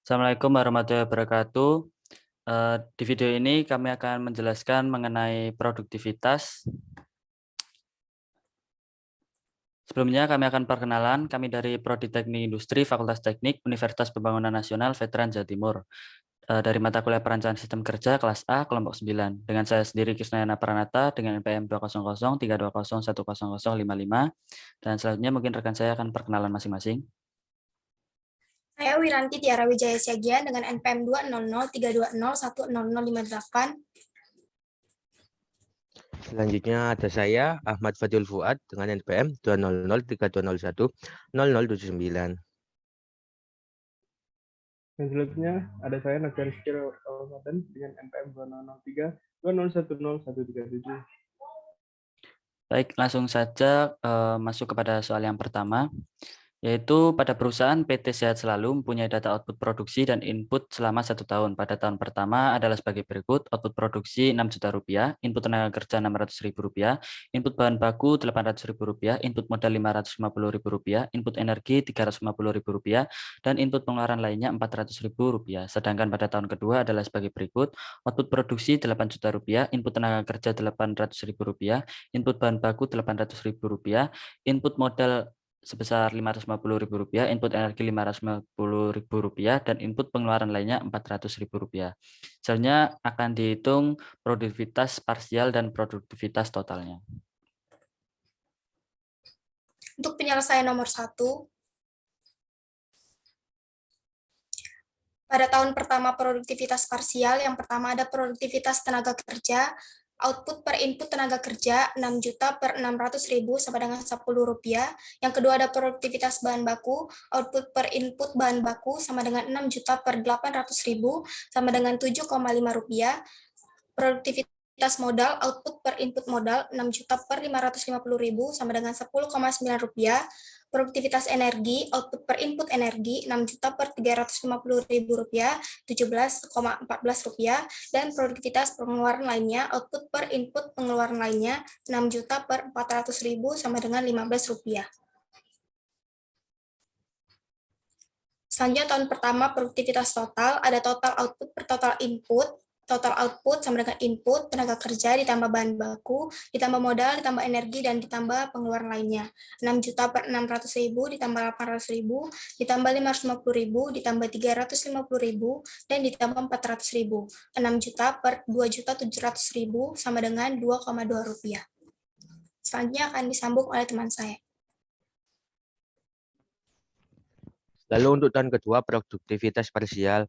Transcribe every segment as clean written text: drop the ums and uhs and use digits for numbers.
Assalamualaikum warahmatullahi wabarakatuh. Di video ini kami akan menjelaskan mengenai produktivitas. Sebelumnya kami akan perkenalan, kami dari Prodi Teknik Industri, Fakultas Teknik, Universitas Pembangunan Nasional, Veteran Jawa Timur. Dari mata kuliah Perencanaan Sistem Kerja kelas A, kelompok 9. Dengan saya sendiri Krisnayana Pranata dengan NPM 20032010055. Dan selanjutnya mungkin rekan saya akan perkenalan masing-masing. Saya Wiranti Tiara Wijaya Siagian dengan NPM 20032010058. Selanjutnya ada saya, Ahmad Fadil Fuad, dengan NPM 20032010079. Dan selanjutnya ada saya Nagar Rizky Ramadan dengan NPM 2003 Baik, langsung saja masuk kepada soal yang pertama, yaitu pada perusahaan PT Sehat Selalu mempunyai data output produksi dan input selama 1 tahun. Pada tahun pertama adalah sebagai berikut: output produksi Rp6 juta, input tenaga kerja Rp600.000, input bahan baku Rp800.000, input modal Rp550.000, input energi Rp350.000, dan input pengeluaran lainnya Rp400.000. Sedangkan pada tahun kedua adalah sebagai berikut: output produksi Rp8 juta, input tenaga kerja Rp800.000, input bahan baku Rp800.000, input modal sebesar Rp550.000, input energi Rp550.000, dan input pengeluaran lainnya Rp400.000. Selanjutnya akan dihitung produktivitas parsial dan produktivitas totalnya. Untuk penyelesaian nomor 1, pada tahun pertama produktivitas parsial, yang pertama ada produktivitas tenaga kerja, output per input tenaga kerja 6 juta per 600.000 sama dengan Rp10. Yang kedua ada produktivitas bahan baku, output per input bahan baku sama dengan 6 juta per 800.000 sama dengan Rp7,5. Produktivitas modal, output per input modal 6 juta per 550.000 sama dengan Rp10,9. Produktivitas energi, output per input energi 6 juta per Rp350.000, Rp17,14, dan produktivitas pengeluaran lainnya, output per input pengeluaran lainnya 6 juta per Rp400.000 sama dengan Rp15. Selanjutnya tahun pertama produktivitas total, ada total output per total input. Total output sama dengan input, tenaga kerja ditambah bahan baku, ditambah modal, ditambah energi, dan ditambah pengeluaran lainnya. 6 juta per 600.000, ditambah 800.000, ditambah 550.000, ditambah 350.000, dan ditambah 400.000. 6 juta per 2.700.000 sama dengan Rp2,2. Selanjutnya akan disambung oleh teman saya. Lalu untuk tahun kedua, produktivitas parsial.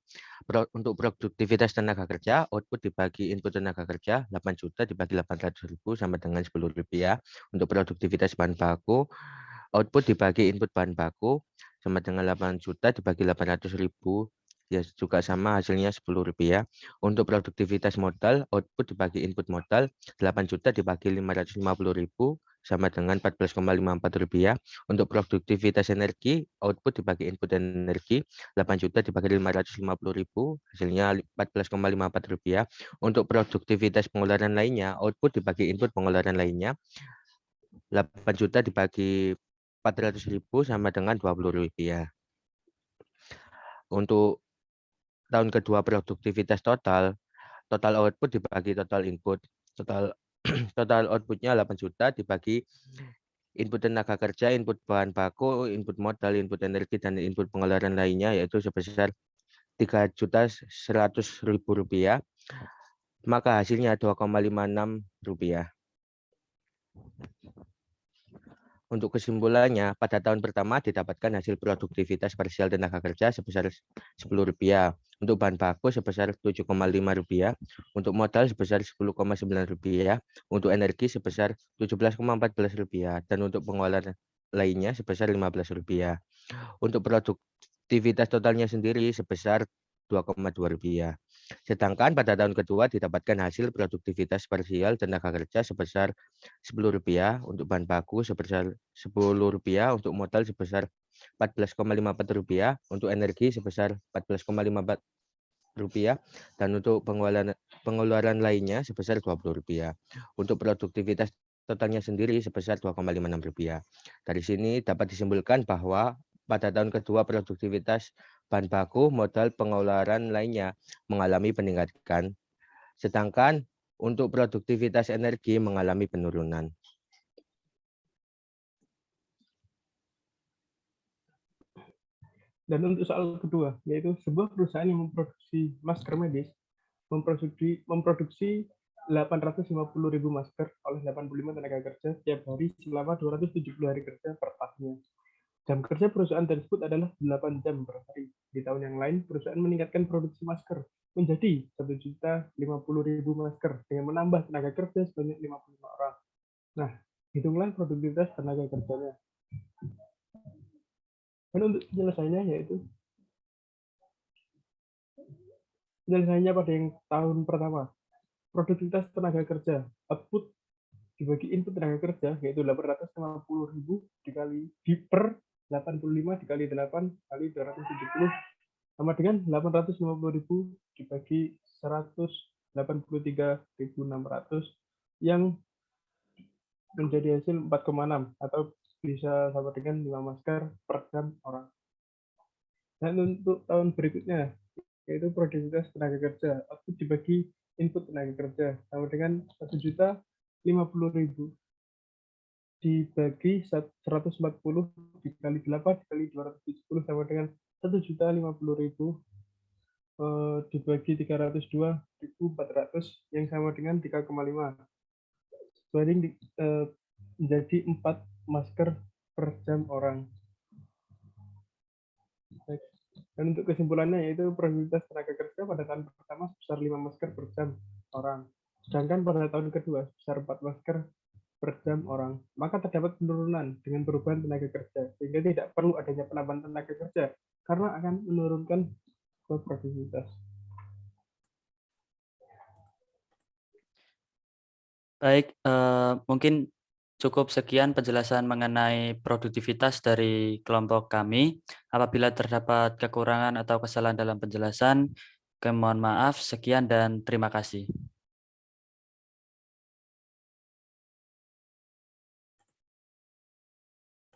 Untuk produktivitas tenaga kerja, output dibagi input tenaga kerja 8 juta dibagi 800.000 sama dengan Rp10. Untuk produktivitas bahan baku, output dibagi input bahan baku sama dengan 8 juta dibagi 800.000, ya juga sama hasilnya Rp10. Untuk produktivitas modal, output dibagi input modal 8 juta dibagi 550.000 sama dengan Rp14,54. Untuk produktivitas energi, output dibagi input energi 8 juta dibagi 550.000, hasilnya Rp14,54. Untuk produktivitas pengeluaran lainnya, output dibagi input pengeluaran lainnya 8 juta dibagi 400.000 sama dengan Rp20. Untuk tahun kedua produktivitas total output dibagi total input, total outputnya 8 juta dibagi input tenaga kerja, input bahan baku, input modal, input energi, dan input pengeluaran lainnya, yaitu sebesar Rp3.100.000, maka hasilnya Rp2,56. Untuk kesimpulannya, pada tahun pertama didapatkan hasil produktivitas parsial tenaga kerja sebesar Rp10, untuk bahan baku sebesar Rp7,5, untuk modal sebesar Rp10,9, untuk energi sebesar Rp17,14, dan untuk pengeluaran lainnya sebesar Rp15. Untuk produktivitas totalnya sendiri sebesar Rp2,2. Sedangkan pada tahun kedua didapatkan hasil produktivitas parsial tenaga kerja sebesar Rp10, untuk bahan baku sebesar Rp10, untuk modal sebesar Rp14,54, untuk energi sebesar Rp14,54, dan untuk pengeluaran lainnya sebesar Rp20. Untuk produktivitas totalnya sendiri sebesar Rp2,56. Dari sini dapat disimpulkan bahwa pada tahun kedua produktivitas bahan baku, modal pengeluaran lainnya mengalami peningkatan. Sedangkan untuk produktivitas energi mengalami penurunan. Dan untuk soal kedua, yaitu sebuah perusahaan yang memproduksi masker medis memproduksi 850.000 masker oleh 85 tenaga kerja setiap hari selama 270 hari kerja per tahunnya. Jam kerja perusahaan tersebut adalah 8 jam per hari. Di tahun yang lain, perusahaan meningkatkan produksi masker menjadi 1.050.000 masker dengan menambah tenaga kerja sebanyak 55 orang. Nah, hitunglah produktivitas tenaga kerjanya. Dan untuk penyelesaiannya yaitu pada yang tahun pertama, produktivitas tenaga kerja, output dibagi input tenaga kerja yaitu 850.000 dikali per 85 dikali 8 kali 270 sama dengan 850.000 dibagi 183.600 yang menjadi hasil 4,6 atau bisa sama dengan 5 masker per jam orang. Dan untuk tahun berikutnya yaitu produktivitas tenaga kerja, output dibagi input tenaga kerja sama dengan 1.050.000 dibagi 140 dikali 8 dikali 270 sama dengan 1.050.000 dibagi 302.400 yang sama dengan 3,5 banding menjadi 4 masker per jam orang. Dan untuk kesimpulannya yaitu produktivitas tenaga kerja pada tahun pertama sebesar 5 masker per jam orang. Sedangkan pada tahun kedua sebesar 4 masker per jam orang. Maka terdapat penurunan dengan perubahan tenaga kerja sehingga tidak perlu adanya penambahan tenaga kerja karena akan menurunkan produktivitas. Baik, mungkin cukup sekian penjelasan mengenai produktivitas dari kelompok kami. Apabila terdapat kekurangan atau kesalahan dalam penjelasan, kami mohon maaf. Sekian dan terima kasih.